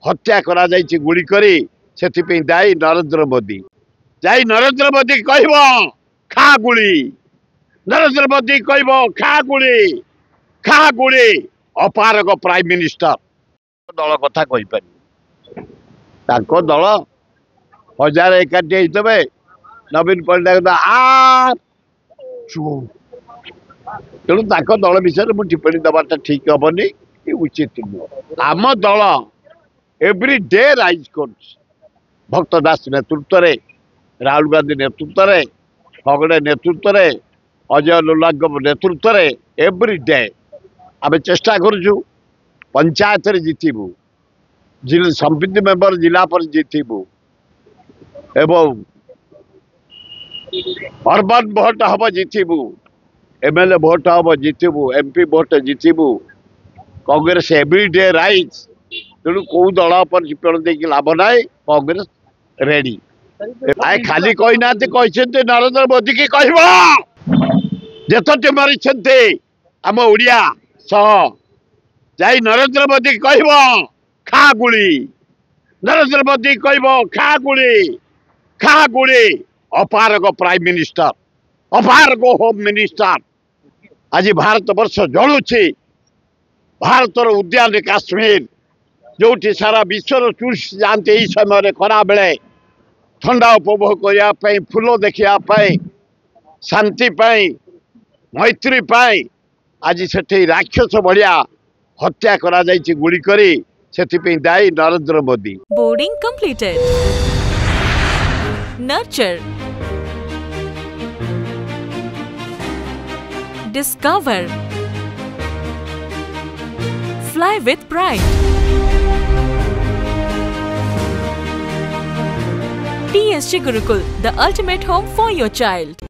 हत्या करा जाइछि गुली करी सेथिपई दायी नरेंद्र मोदी जाई नरेंद्र मोदी कहब खा गुली नरेंद्र मोदी कहब खा गुली अपारग प्राइम मिनिस्टर दल कथा कहि पारि ताको दल हजार एकाठी होइतबे नवीन पट्टनायक आ तेणु ताको दल विषय मुझे टिप्पणी दबाटा ठीक हेनी उचित नुह आम दल एव्री डे राइज कर भक्त दास नेतृत्व रे राहुल गांधी नेतृत्व रे फगड़े नेतृत्व रे अजय लोला नेतृत्व रे एव्री डे आम चेष्टा करूँ पंचायत रे जितबू समिति मेंबर जिला पर जितबू एवं अर्बन भोट हम जितबू एमएलए भोट हम जितबू एमपी भोट जितबू कांग्रेस एव्री डे राइज तेणु कौ दल पर टिप्पणी देकी लाभ ना कांग्रेस रेडी आए खाली कही ना नरेंद्र मोदी की कह जेतोटी मरी आम ओडिया सह जाई नरेंद्र मोदी कहब खा गुली नरेंद्र मोदी कहब खा गुली अपारग प्राइम मिनिस्टर अपारग होम मिनिस्टर आज भारत वर्ष जलुची भारतर उद्यान काश्मीर जो सारा विश्वर टूरिस्ट जाते यही समय खरा बेले ठंडा उपभोग करने फूल देखापी शांति मैत्री आज से राक्षस भाया हत्या करा जाइछि गुली करी सेथिपई दायी Narendra Modi. Boarding completed. Nurture, discover, fly with pride. TSG Gurukul, the ultimate home for your child.